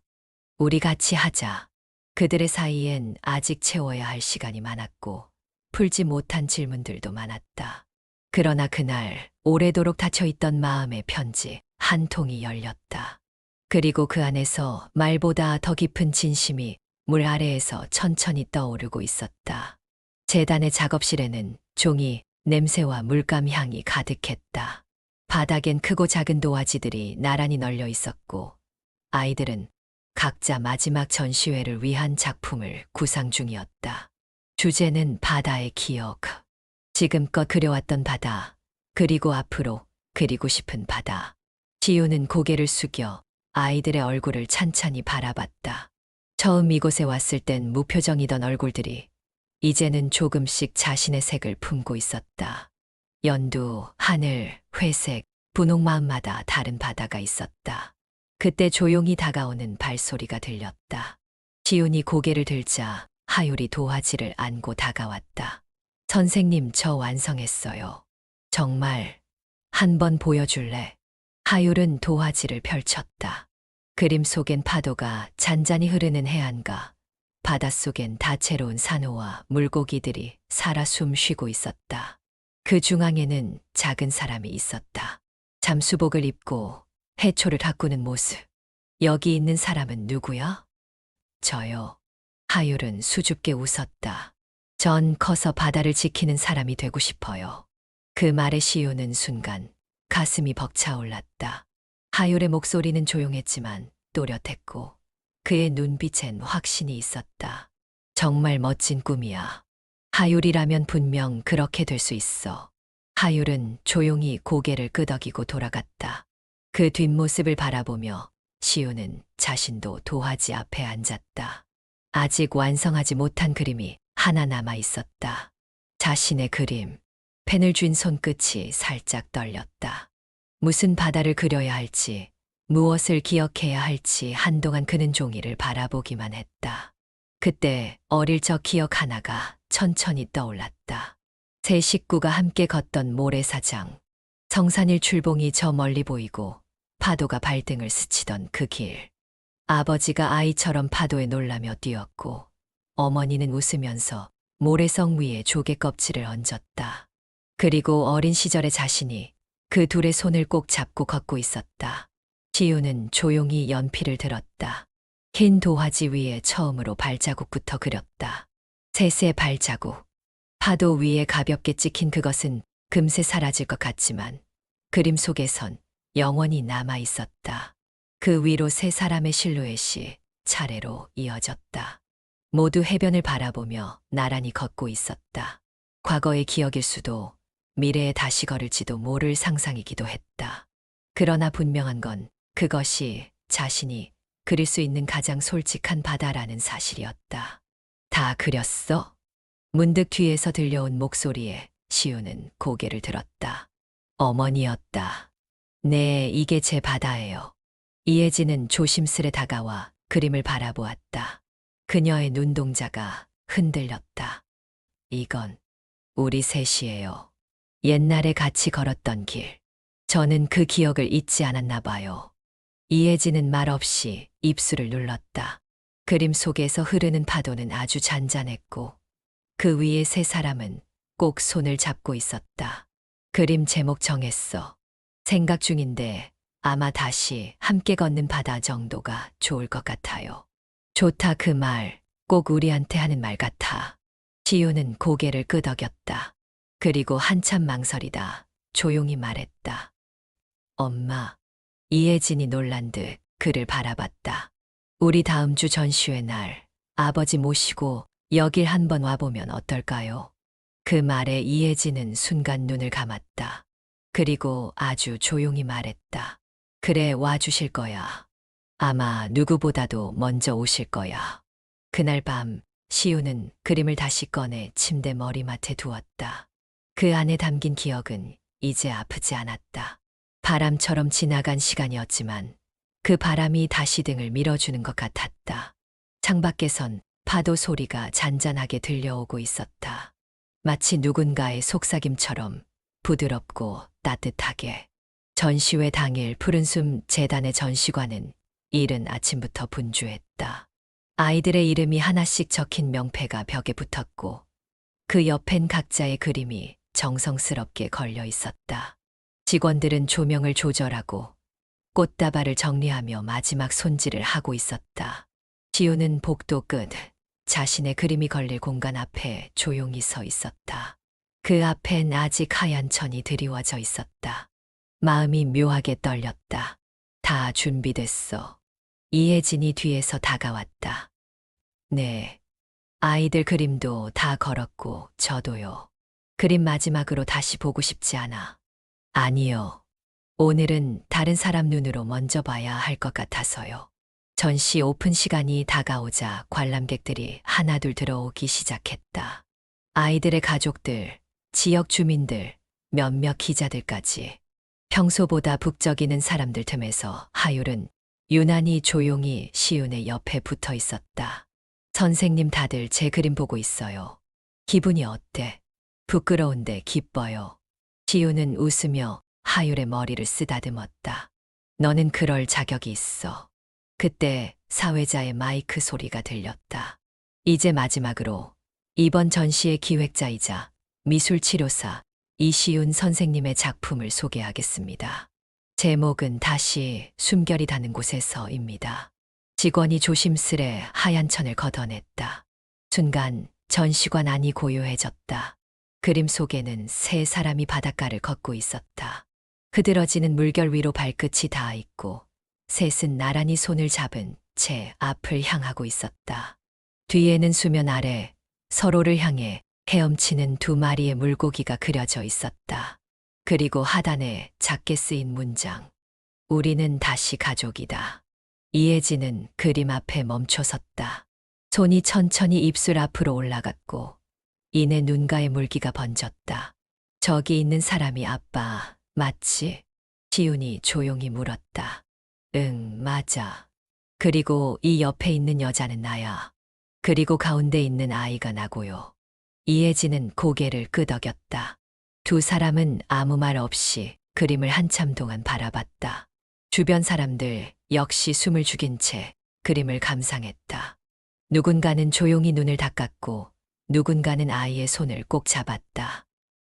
S1: 우리 같이 하자. 그들의 사이엔 아직 채워야 할 시간이 많았고 풀지 못한 질문들도 많았다. 그러나 그날 오래도록 닫혀있던 마음의 편지 한 통이 열렸다. 그리고 그 안에서 말보다 더 깊은 진심이 물 아래에서 천천히 떠오르고 있었다. 재단의 작업실에는 종이, 냄새와 물감 향이 가득했다. 바닥엔 크고 작은 도화지들이 나란히 널려 있었고 아이들은 각자 마지막 전시회를 위한 작품을 구상 중이었다. 주제는 바다의 기억. 지금껏 그려왔던 바다, 그리고 앞으로 그리고 싶은 바다. 지우는 고개를 숙여 아이들의 얼굴을 찬찬히 바라봤다. 처음 이곳에 왔을 땐 무표정이던 얼굴들이 이제는 조금씩 자신의 색을 품고 있었다. 연두, 하늘, 회색, 분홍 마음마다 다른 바다가 있었다. 그때 조용히 다가오는 발소리가 들렸다. 지훈이 고개를 들자 하율이 도화지를 안고 다가왔다. 선생님, 저 완성했어요. 정말 한번 보여줄래? 하율은 도화지를 펼쳤다. 그림 속엔 파도가 잔잔히 흐르는 해안가, 바닷속엔 다채로운 산호와 물고기들이 살아 숨 쉬고 있었다. 그 중앙에는 작은 사람이 있었다. 잠수복을 입고 해초를 가꾸는 모습. 여기 있는 사람은 누구야? 저요. 하율은 수줍게 웃었다. 전 커서 바다를 지키는 사람이 되고 싶어요. 그 말에 시우는 순간 가슴이 벅차올랐다. 하율의 목소리는 조용했지만 또렷했고 그의 눈빛엔 확신이 있었다. 정말 멋진 꿈이야. 하율이라면 분명 그렇게 될 수 있어. 하율은 조용히 고개를 끄덕이고 돌아갔다. 그 뒷모습을 바라보며 시우는 자신도 도화지 앞에 앉았다. 아직 완성하지 못한 그림이 하나 남아 있었다. 자신의 그림. 펜을 쥔 손끝이 살짝 떨렸다. 무슨 바다를 그려야 할지, 무엇을 기억해야 할지 한동안 그는 종이를 바라보기만 했다. 그때 어릴 적 기억 하나가 천천히 떠올랐다. 세 식구가 함께 걷던 모래사장. 성산일 출봉이 저 멀리 보이고 파도가 발등을 스치던 그 길. 아버지가 아이처럼 파도에 놀라며 뛰었고 어머니는 웃으면서 모래성 위에 조개 껍질을 얹었다. 그리고 어린 시절의 자신이 그 둘의 손을 꼭 잡고 걷고 있었다. 지우는 조용히 연필을 들었다. 흰 도화지 위에 처음으로 발자국부터 그렸다. 셋의 발자국. 파도 위에 가볍게 찍힌 그것은 금세 사라질 것 같지만 그림 속에선 영원히 남아 있었다. 그 위로 세 사람의 실루엣이 차례로 이어졌다. 모두 해변을 바라보며 나란히 걷고 있었다. 과거의 기억일 수도 미래에 다시 걸을지도 모를 상상이기도 했다. 그러나 분명한 건 그것이 자신이 그릴 수 있는 가장 솔직한 바다라는 사실이었다. 다 그렸어? 문득 뒤에서 들려온 목소리에 시우는 고개를 들었다. 어머니였다. 네, 이게 제 바다예요. 이혜진은 조심스레 다가와 그림을 바라보았다. 그녀의 눈동자가 흔들렸다. 이건 우리 셋이에요. 옛날에 같이 걸었던 길. 저는 그 기억을 잊지 않았나 봐요. 이혜진은 말없이 입술을 눌렀다. 그림 속에서 흐르는 파도는 아주 잔잔했고 그 위에 세 사람은 꼭 손을 잡고 있었다. 그림 제목 정했어. 생각 중인데 아마 다시 함께 걷는 바다 정도가 좋을 것 같아요. 좋다, 그 말 꼭 우리한테 하는 말 같아. 지우는 고개를 끄덕였다. 그리고 한참 망설이다 조용히 말했다. 엄마. 이혜진이 놀란 듯 그를 바라봤다. 우리 다음 주 전시회 날 아버지 모시고 여길 한번 와보면 어떨까요? 그 말에 이혜진은 순간 눈을 감았다. 그리고 아주 조용히 말했다. 그래, 와주실 거야. 아마 누구보다도 먼저 오실 거야. 그날 밤 시우는 그림을 다시 꺼내 침대 머리맡에 두었다. 그 안에 담긴 기억은 이제 아프지 않았다. 바람처럼 지나간 시간이었지만 그 바람이 다시 등을 밀어주는 것 같았다. 창밖에선 파도 소리가 잔잔하게 들려오고 있었다. 마치 누군가의 속삭임처럼 부드럽고 따뜻하게. 전시회 당일 푸른숨 재단의 전시관은 이른 아침부터 분주했다. 아이들의 이름이 하나씩 적힌 명패가 벽에 붙었고 그 옆엔 각자의 그림이 정성스럽게 걸려 있었다. 직원들은 조명을 조절하고 꽃다발을 정리하며 마지막 손질을 하고 있었다. 지우는 복도 끝 자신의 그림이 걸릴 공간 앞에 조용히 서 있었다. 그 앞엔 아직 하얀 천이 드리워져 있었다. 마음이 묘하게 떨렸다. 다 준비됐어. 이혜진이 뒤에서 다가왔다. 네. 아이들 그림도 다 걸었고 저도요. 그림 마지막으로 다시 보고 싶지 않아. 아니요. 오늘은 다른 사람 눈으로 먼저 봐야 할 것 같아서요. 전시 오픈 시간이 다가오자 관람객들이 하나둘 들어오기 시작했다. 아이들의 가족들, 지역 주민들, 몇몇 기자들까지. 평소보다 북적이는 사람들 틈에서 하율은 유난히 조용히 시윤의 옆에 붙어 있었다. 선생님 다들 제 그림 보고 있어요. 기분이 어때? 부끄러운데 기뻐요. 시윤은 웃으며 하율의 머리를 쓰다듬었다. 너는 그럴 자격이 있어. 그때 사회자의 마이크 소리가 들렸다. 이제 마지막으로 이번 전시의 기획자이자 미술치료사 이시윤 선생님의 작품을 소개하겠습니다. 제목은 다시 숨결이 닿는 곳에서입니다. 직원이 조심스레 하얀 천을 걷어냈다. 순간 전시관 안이 고요해졌다. 그림 속에는 세 사람이 바닷가를 걷고 있었다. 흐드러지는 물결 위로 발끝이 닿아 있고 셋은 나란히 손을 잡은 채 앞을 향하고 있었다. 뒤에는 수면 아래 서로를 향해 헤엄치는 두 마리의 물고기가 그려져 있었다. 그리고 하단에 작게 쓰인 문장. 우리는 다시 가족이다. 이혜진은 그림 앞에 멈춰섰다. 손이 천천히 입술 앞으로 올라갔고 이내 눈가에 물기가 번졌다. 저기 있는 사람이 아빠, 맞지? 시윤이 조용히 물었다. 응, 맞아. 그리고 이 옆에 있는 여자는 나야. 그리고 가운데 있는 아이가 나고요. 이혜진은 고개를 끄덕였다. 두 사람은 아무 말 없이 그림을 한참 동안 바라봤다. 주변 사람들 역시 숨을 죽인 채 그림을 감상했다. 누군가는 조용히 눈을 닦았고 누군가는 아이의 손을 꼭 잡았다.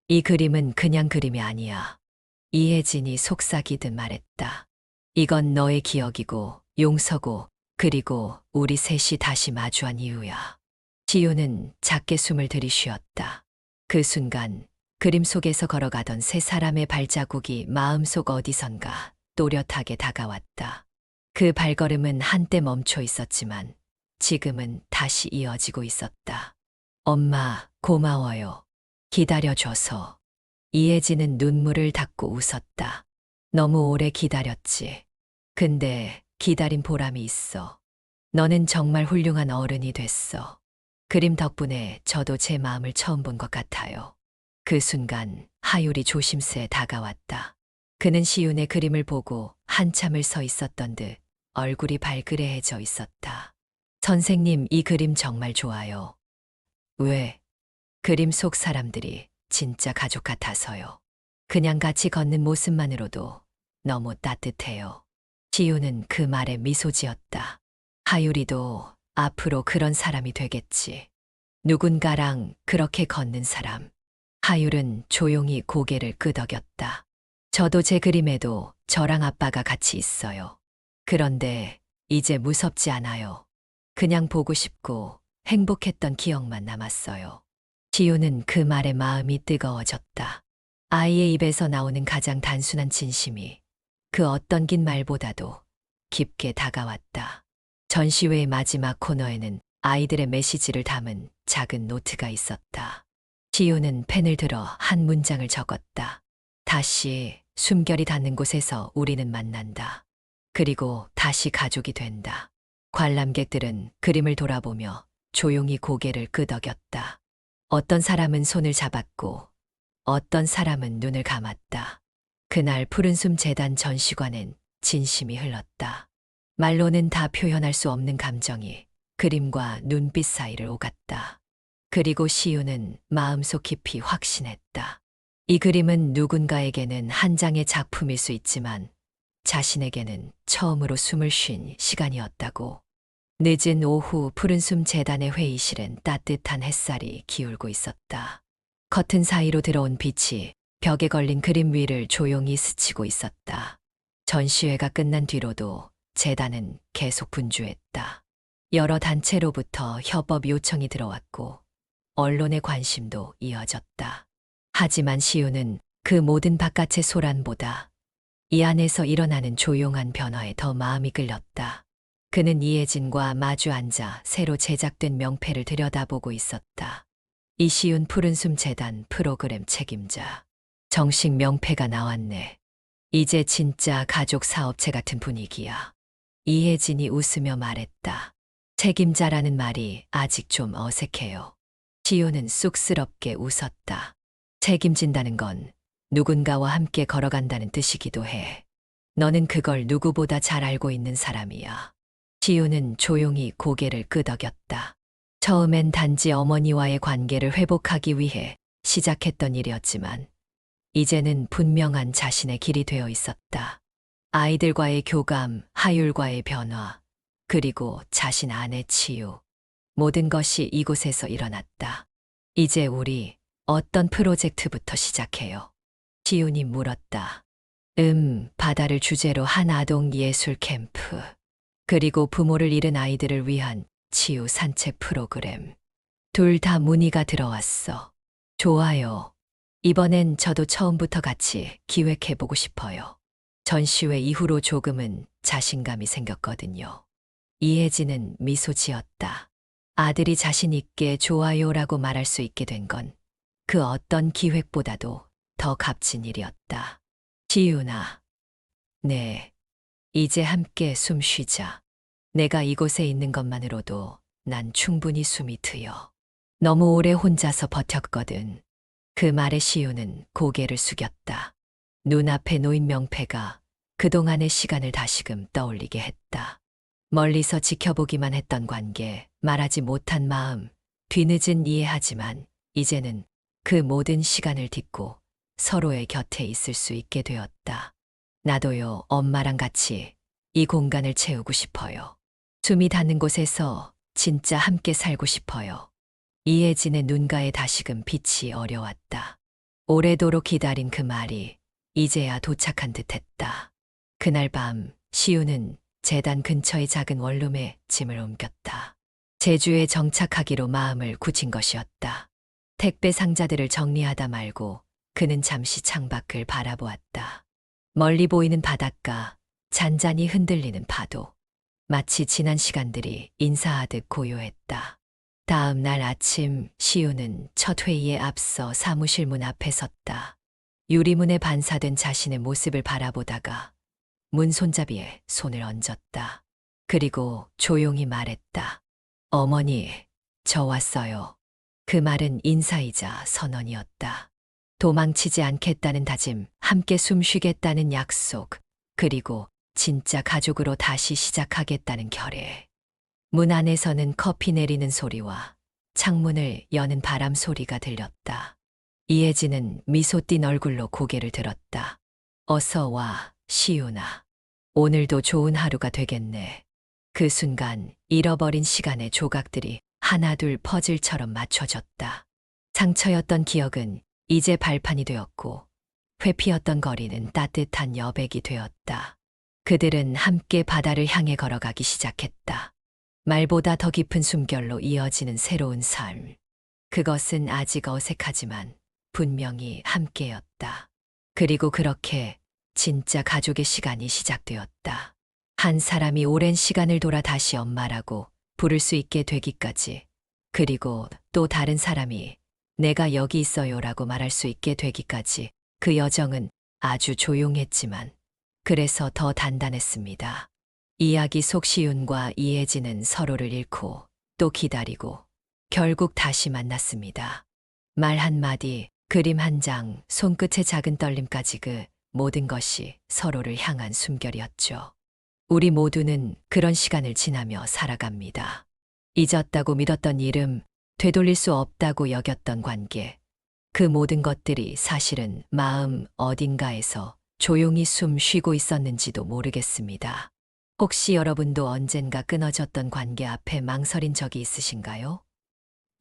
S1: 이 그림은 그냥 그림이 아니야. 이혜진이 속삭이듯 말했다. 이건 너의 기억이고 용서고 그리고 우리 셋이 다시 마주한 이유야. 시윤은 작게 숨을 들이쉬었다. 그 순간 그림 속에서 걸어가던 세 사람의 발자국이 마음속 어디선가 또렷하게 다가왔다. 그 발걸음은 한때 멈춰 있었지만 지금은 다시 이어지고 있었다. 엄마, 고마워요. 기다려줘서. 이혜진은 눈물을 닦고 웃었다. 너무 오래 기다렸지. 근데 기다린 보람이 있어. 너는 정말 훌륭한 어른이 됐어. 그림 덕분에 저도 제 마음을 처음 본 것 같아요. 그 순간 하율이 조심스레 다가왔다. 그는 시윤의 그림을 보고 한참을 서 있었던 듯 얼굴이 발그레해져 있었다. 선생님, 이 그림 정말 좋아요. 왜? 그림 속 사람들이 진짜 가족 같아서요. 그냥 같이 걷는 모습만으로도 너무 따뜻해요. 시윤은 그 말에 미소 지었다. 하율이도 앞으로 그런 사람이 되겠지. 누군가랑 그렇게 걷는 사람. 하율은 조용히 고개를 끄덕였다. 저도 제 그림에도 저랑 아빠가 같이 있어요. 그런데 이제 무섭지 않아요. 그냥 보고 싶고 행복했던 기억만 남았어요. 시윤은 그 말에 마음이 뜨거워졌다. 아이의 입에서 나오는 가장 단순한 진심이 그 어떤 긴 말보다도 깊게 다가왔다. 전시회의 마지막 코너에는 아이들의 메시지를 담은 작은 노트가 있었다. 시윤은 펜을 들어 한 문장을 적었다. 다시 숨결이 닿는 곳에서 우리는 만난다. 그리고 다시 가족이 된다. 관람객들은 그림을 돌아보며 조용히 고개를 끄덕였다. 어떤 사람은 손을 잡았고 어떤 사람은 눈을 감았다. 그날 푸른숨 재단 전시관엔 진심이 흘렀다. 말로는 다 표현할 수 없는 감정이 그림과 눈빛 사이를 오갔다. 그리고 시윤은 마음속 깊이 확신했다. 이 그림은 누군가에게는 한 장의 작품일 수 있지만 자신에게는 처음으로 숨을 쉰 시간이었다고. 늦은 오후 푸른숨 재단의 회의실엔 따뜻한 햇살이 기울고 있었다. 커튼 사이로 들어온 빛이 벽에 걸린 그림 위를 조용히 스치고 있었다. 전시회가 끝난 뒤로도 재단은 계속 분주했다. 여러 단체로부터 협업 요청이 들어왔고 언론의 관심도 이어졌다. 하지만 시우는 그 모든 바깥의 소란보다 이 안에서 일어나는 조용한 변화에 더 마음이 끌렸다. 그는 이혜진과 마주 앉아 새로 제작된 명패를 들여다보고 있었다. 이시윤 푸른숨 재단 프로그램 책임자. 정식 명패가 나왔네. 이제 진짜 가족 사업체 같은 분위기야. 이혜진이 웃으며 말했다. 책임자라는 말이 아직 좀 어색해요. 시윤은 쑥스럽게 웃었다. 책임진다는 건 누군가와 함께 걸어간다는 뜻이기도 해. 너는 그걸 누구보다 잘 알고 있는 사람이야. 시윤은 조용히 고개를 끄덕였다. 처음엔 단지 어머니와의 관계를 회복하기 위해 시작했던 일이었지만 이제는 분명한 자신의 길이 되어 있었다. 아이들과의 교감, 하율과의 변화, 그리고 자신 안의 치유. 모든 것이 이곳에서 일어났다. 이제 우리 어떤 프로젝트부터 시작해요? 시윤이 물었다. 바다를 주제로 한 아동 예술 캠프. 그리고 부모를 잃은 아이들을 위한 치유 산책 프로그램. 둘 다 문의가 들어왔어. 좋아요. 이번엔 저도 처음부터 같이 기획해보고 싶어요. 전시회 이후로 조금은 자신감이 생겼거든요. 이혜진은 미소 지었다. 아들이 자신 있게 좋아요라고 말할 수 있게 된 건 그 어떤 기획보다도 더 값진 일이었다. 시윤아. 네. 이제 함께 숨 쉬자. 내가 이곳에 있는 것만으로도 난 충분히 숨이 트여. 너무 오래 혼자서 버텼거든. 그 말에 시윤은 고개를 숙였다. 눈앞에 놓인 명패가 그동안의 시간을 다시금 떠올리게 했다. 멀리서 지켜보기만 했던 관계, 말하지 못한 마음, 뒤늦은 이해하지만 이제는 그 모든 시간을 딛고 서로의 곁에 있을 수 있게 되었다. 나도요, 엄마랑 같이 이 공간을 채우고 싶어요. 숨이 닿는 곳에서 진짜 함께 살고 싶어요. 이혜진의 눈가에 다시금 빛이 어려왔다. 오래도록 기다린 그 말이 이제야 도착한 듯했다. 그날 밤 시우는 재단 근처의 작은 원룸에 짐을 옮겼다. 제주에 정착하기로 마음을 굳힌 것이었다. 택배 상자들을 정리하다 말고 그는 잠시 창밖을 바라보았다. 멀리 보이는 바닷가, 잔잔히 흔들리는 파도. 마치 지난 시간들이 인사하듯 고요했다. 다음 날 아침 시우는 첫 회의에 앞서 사무실 문 앞에 섰다. 유리문에 반사된 자신의 모습을 바라보다가 문 손잡이에 손을 얹었다. 그리고 조용히 말했다. 어머니, 저 왔어요. 그 말은 인사이자 선언이었다. 도망치지 않겠다는 다짐, 함께 숨쉬겠다는 약속, 그리고 진짜 가족으로 다시 시작하겠다는 결의. 문 안에서는 커피 내리는 소리와 창문을 여는 바람 소리가 들렸다. 이혜진은 미소 띤 얼굴로 고개를 들었다. 어서 와, 시윤아. 오늘도 좋은 하루가 되겠네. 그 순간 잃어버린 시간의 조각들이 하나둘 퍼즐처럼 맞춰졌다. 상처였던 기억은 이제 발판이 되었고 회피였던 거리는 따뜻한 여백이 되었다. 그들은 함께 바다를 향해 걸어가기 시작했다. 말보다 더 깊은 숨결로 이어지는 새로운 삶. 그것은 아직 어색하지만 분명히 함께였다. 그리고 그렇게 진짜 가족의 시간이 시작되었다. 한 사람이 오랜 시간을 돌아 다시 엄마라고 부를 수 있게 되기까지, 그리고 또 다른 사람이 내가 여기 있어요라고 말할 수 있게 되기까지 그 여정은 아주 조용했지만 그래서 더 단단했습니다. 이야기 속 시윤과 이혜진은 서로를 잃고 또 기다리고 결국 다시 만났습니다. 말 한마디, 그림 한 장, 손끝의 작은 떨림까지 그 모든 것이 서로를 향한 숨결이었죠. 우리 모두는 그런 시간을 지나며 살아갑니다. 잊었다고 믿었던 이름, 되돌릴 수 없다고 여겼던 관계. 그 모든 것들이 사실은 마음 어딘가에서 조용히 숨 쉬고 있었는지도 모르겠습니다. 혹시 여러분도 언젠가 끊어졌던 관계 앞에 망설인 적이 있으신가요?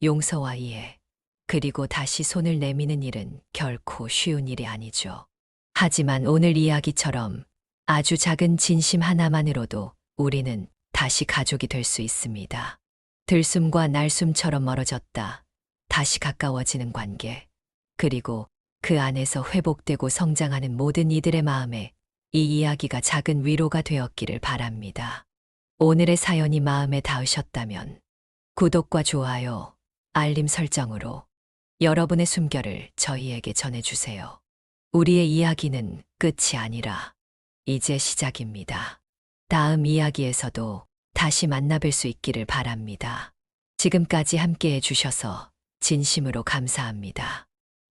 S1: 용서와 이해, 그리고 다시 손을 내미는 일은 결코 쉬운 일이 아니죠. 하지만 오늘 이야기처럼 아주 작은 진심 하나만으로도 우리는 다시 가족이 될 수 있습니다. 들숨과 날숨처럼 멀어졌다. 다시 가까워지는 관계. 그리고 그 안에서 회복되고 성장하는 모든 이들의 마음에 이 이야기가 작은 위로가 되었기를 바랍니다. 오늘의 사연이 마음에 닿으셨다면 구독과 좋아요, 알림 설정으로 여러분의 숨결을 저희에게 전해주세요. 우리의 이야기는 끝이 아니라 이제 시작입니다. 다음 이야기에서도 다시 만나뵐 수 있기를 바랍니다. 지금까지 함께 해주셔서 진심으로 감사합니다.